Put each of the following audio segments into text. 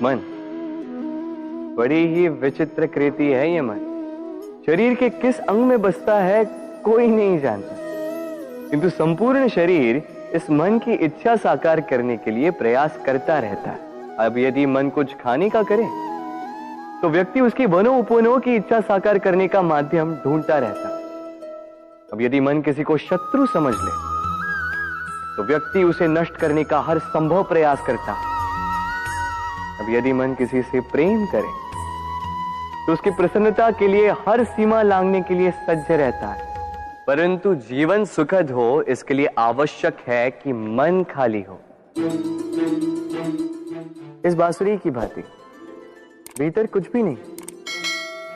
मन बड़ी ही विचित्र कृति है। ये मन शरीर के किस अंग में बसता है कोई नहीं जानता, किंतु संपूर्ण शरीर इस मन की इच्छा साकार करने के लिए प्रयास करता रहता है। अब यदि मन कुछ खाने का करे तो व्यक्ति उसकी वनो उपवनों की इच्छा साकार करने का माध्यम ढूंढता रहता है। अब यदि मन किसी को शत्रु समझ ले तो व्यक्ति उसे नष्ट करने का हर संभव प्रयास करता है। अब यदि मन किसी से प्रेम करे तो उसकी प्रसन्नता के लिए हर सीमा लांघने के लिए सज्ज रहता है। परंतु जीवन सुखद हो इसके लिए आवश्यक है कि मन खाली हो। इस बांसुरी की भांति भीतर कुछ भी नहीं,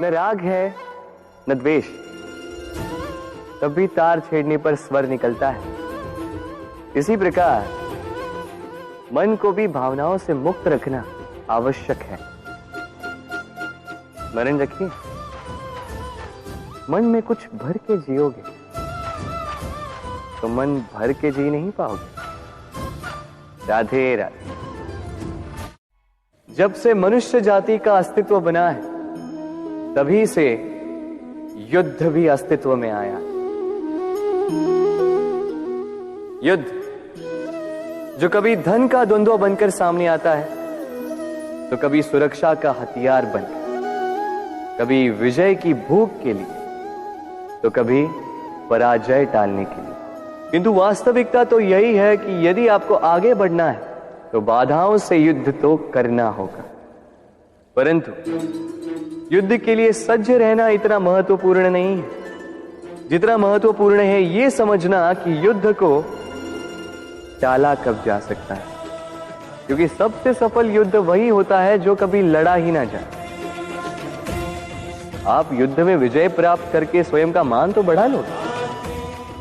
न राग है न द्वेष, तब भी तार छेड़ने पर स्वर निकलता है। इसी प्रकार मन को भी भावनाओं से मुक्त रखना आवश्यक है। स्मरण रखिए, मन में कुछ भर के जियोगे तो मन भर के जी नहीं पाओगे। राधे राधे। जब से मनुष्य जाति का अस्तित्व बना है तभी से युद्ध भी अस्तित्व में आया। युद्ध जो कभी धन का द्वंद्व बनकर सामने आता है तो कभी सुरक्षा का हथियार बनकर, कभी विजय की भूख के लिए तो कभी पराजय टालने के लिए। किंतु वास्तविकता तो यही है कि यदि आपको आगे बढ़ना है तो बाधाओं से युद्ध तो करना होगा। परंतु युद्ध के लिए सज्ज रहना इतना महत्वपूर्ण नहीं है जितना महत्वपूर्ण है यह समझना कि युद्ध को टाला कब जा सकता है। क्योंकि सबसे सफल युद्ध वही होता है जो कभी लड़ा ही ना जाए। आप युद्ध में विजय प्राप्त करके स्वयं का मान तो बढ़ा लो,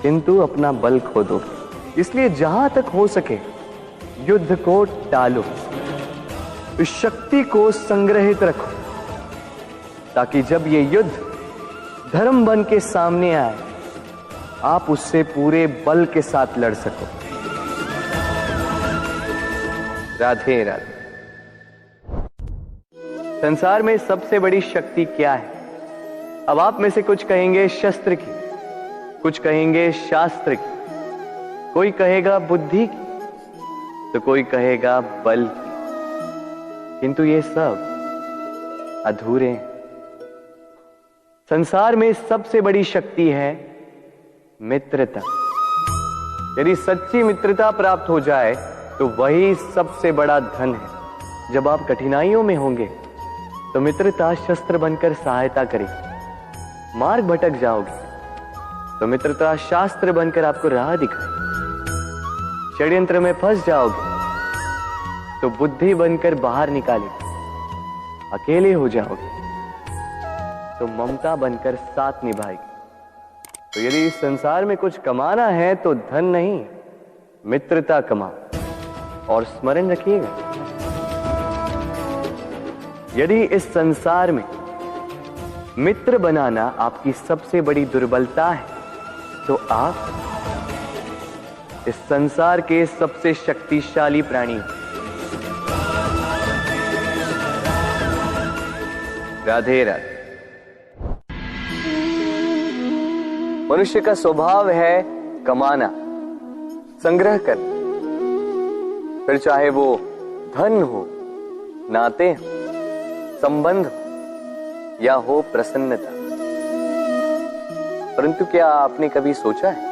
किंतु अपना बल खो दोगे। इसलिए जहां तक हो सके युद्ध को टालो, इस शक्ति को संग्रहित रखो, ताकि जब ये युद्ध धर्म बन के सामने आए आप उससे पूरे बल के साथ लड़ सको। राधे राधे। संसार में सबसे बड़ी शक्ति क्या है? अब आप में से कुछ कहेंगे शस्त्र की, कुछ कहेंगे शास्त्र की, कोई कहेगा बुद्धि की, तो कोई कहेगा बल की। किंतु ये सब अधूरे हैं। संसार में सबसे बड़ी शक्ति है मित्रता। यदि सच्ची मित्रता प्राप्त हो जाए तो वही सबसे बड़ा धन है। जब आप कठिनाइयों में होंगे तो मित्रता शस्त्र बनकर सहायता करेगी। मार्ग भटक जाओगे तो मित्रता शास्त्र बनकर आपको राह दिखाएगी। षड्यंत्र में फंस जाओगे तो बुद्धि बनकर बाहर निकालेगी। अकेले हो जाओगे तो ममता बनकर साथ निभाएगी। तो यदि इस संसार में कुछ कमाना है तो धन नहीं, मित्रता कमाओ। और स्मरण रखिएगा, यदि इस संसार में मित्र बनाना आपकी सबसे बड़ी दुर्बलता है तो आप इस संसार के सबसे शक्तिशाली प्राणी हो। राधे राधे। मनुष्य का स्वभाव है कमाना, संग्रह करना, फिर चाहे वो धन हो, नाते हो, संबंध हो या हो प्रसन्नता। परंतु क्या आपने कभी सोचा है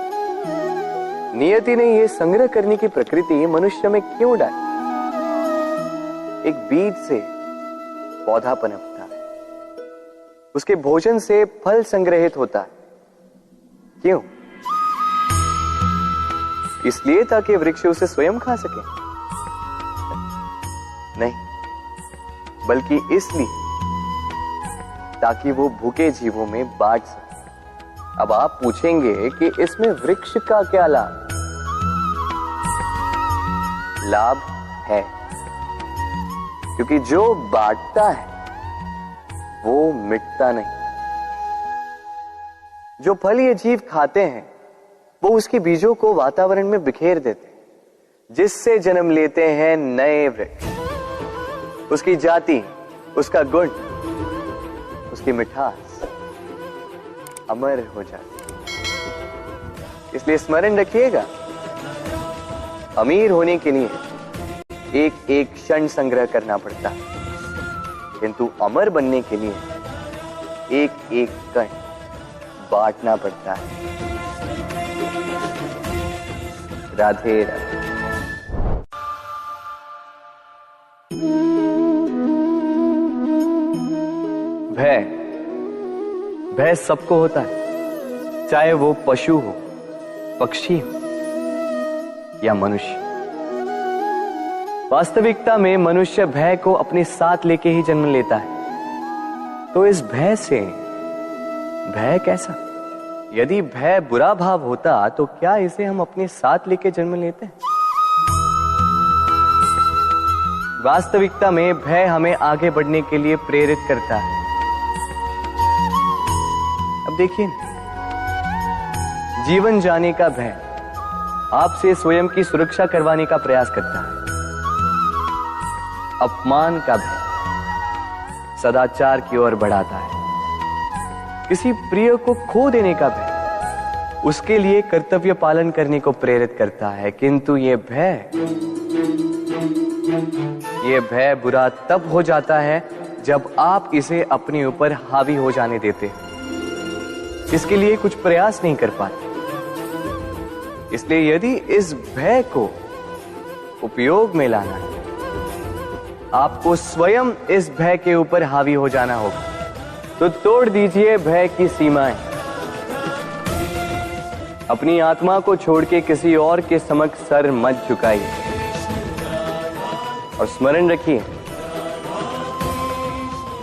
नियति ने यह संग्रह करने की प्रकृति मनुष्य में क्यों डाली? एक बीज से पौधा पनपता है, उसके भोजन से फल संग्रहित होता है। क्यों? इसलिए ताकि वृक्ष उसे स्वयं खा सके? नहीं, बल्कि इसलिए ताकि वो भूखे जीवों में बांट सके। अब आप पूछेंगे कि इसमें वृक्ष का क्या लाभ? लाभ है, क्योंकि जो बांटता है वो मिटता नहीं। जो फल ये जीव खाते हैं वो उसके बीजों को वातावरण में बिखेर देते हैं, जिससे जन्म लेते हैं नए वृक्ष। उसकी जाति, उसका गुण, उसकी मिठास अमर हो जाती। इसलिए स्मरण रखिएगा, अमीर होने के लिए एक एक क्षण संग्रह करना पड़ता है, किंतु अमर बनने के लिए एक एक कण बांटना पड़ता है। राधे राधे। भय सबको होता है, चाहे वो पशु हो, पक्षी हो या मनुष्य। वास्तविकता में मनुष्य भय को अपने साथ लेके ही जन्म लेता है। तो इस भय से भय कैसा? यदि भय बुरा भाव होता तो क्या इसे हम अपने साथ लेके जन्म लेते हैं? वास्तविकता में भय हमें आगे बढ़ने के लिए प्रेरित करता है। अब देखिए, जीवन जाने का भय आपसे स्वयं की सुरक्षा करवाने का प्रयास करता है। अपमान का भय सदाचार की ओर बढ़ाता है। किसी प्रिय को खो देने का भय उसके लिए कर्तव्य पालन करने को प्रेरित करता है। किंतु यह भय बुरा तब हो जाता है जब आप इसे अपने ऊपर हावी हो जाने देते हैं, इसके लिए कुछ प्रयास नहीं कर पाते। इसलिए यदि इस भय को उपयोग में लाना है, आपको स्वयं इस भय के ऊपर हावी हो जाना होगा। तो तोड़ दीजिए भय की सीमाएं। अपनी आत्मा को छोड़ के किसी और के समक्ष सर मत झुकाइए और स्मरण रखिए,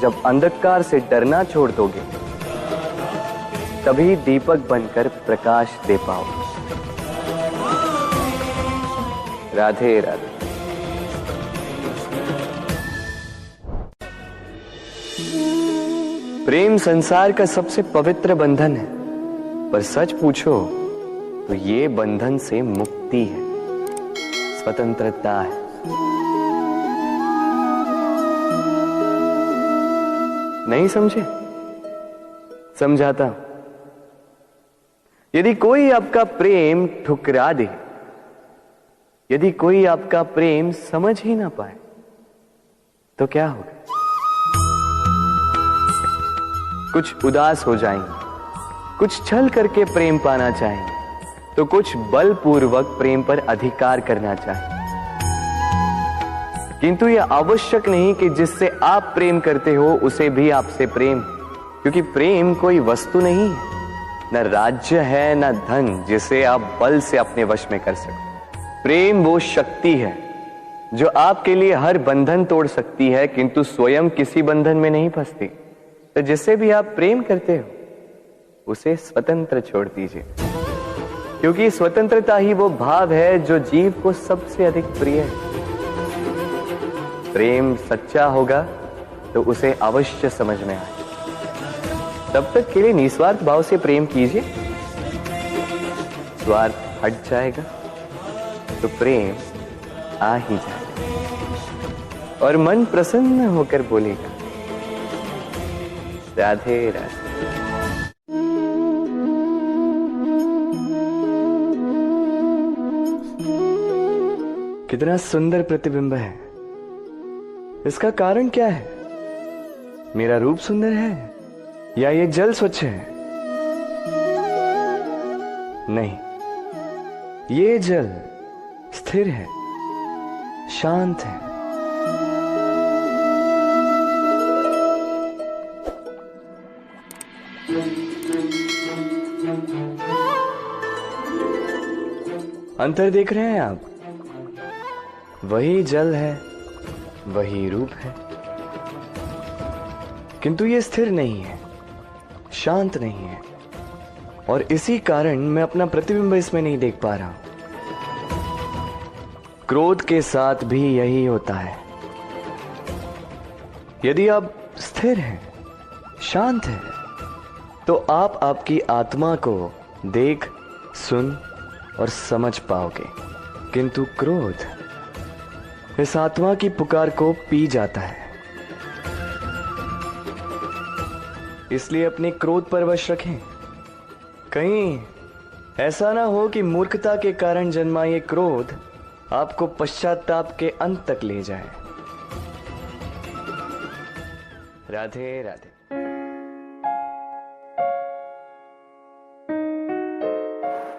जब अंधकार से डरना छोड़ दोगे तभी दीपक बनकर प्रकाश दे पाओगे। राधे राधे। प्रेम संसार का सबसे पवित्र बंधन है, पर सच पूछो तो ये बंधन से मुक्ति है, स्वतंत्रता है। नहीं समझे? समझाता हूं। यदि कोई आपका प्रेम ठुकरा दे, यदि कोई आपका प्रेम समझ ही ना पाए, तो क्या होगा? कुछ उदास हो जाएंगे, कुछ छल करके प्रेम पाना चाहेंगे, तो कुछ बलपूर्वक प्रेम पर अधिकार करना चाहेंगे। किंतु यह आवश्यक नहीं कि जिससे आप प्रेम करते हो उसे भी आपसे प्रेम, क्योंकि प्रेम कोई वस्तु नहीं है, न राज्य है, न धन जिसे आप बल से अपने वश में कर सकते। प्रेम वो शक्ति है जो आपके लिए हर बंधन तोड़ सकती है, किंतु स्वयं किसी बंधन में नहीं फंसती। तो जिससे भी आप प्रेम करते हो उसे स्वतंत्र छोड़ दीजिए, क्योंकि स्वतंत्रता ही वो भाव है जो जीव को सबसे अधिक प्रिय है। प्रेम सच्चा होगा तो उसे अवश्य समझ में आए। तब तक के लिए निस्वार्थ भाव से प्रेम कीजिए। स्वार्थ हट जाएगा तो प्रेम आ ही जाएगा और मन प्रसन्न होकर बोलेगा, राधे राधे। कितना सुंदर प्रतिबिंब है। इसका कारण क्या है? मेरा रूप सुंदर है या ये जल स्वच्छ है? नहीं, ये जल स्थिर है, शांत है। अंतर देख रहे हैं आप? वही जल है, वही रूप है, किंतु ये स्थिर नहीं है, शांत नहीं है, और इसी कारण मैं अपना प्रतिबिंब इसमें नहीं देख पा रहा हूं। क्रोध के साथ भी यही होता है। यदि आप स्थिर हैं, शांत हैं, तो आप आपकी आत्मा को देख, सुन और समझ पाओगे। किंतु इस आत्मा की पुकार को पी जाता है। इसलिए अपने क्रोध पर वश रखें। कहीं ऐसा ना हो कि मूर्खता के कारण जन्मा ये क्रोध आपको पश्चाताप के अंत तक ले जाए। राधे राधे।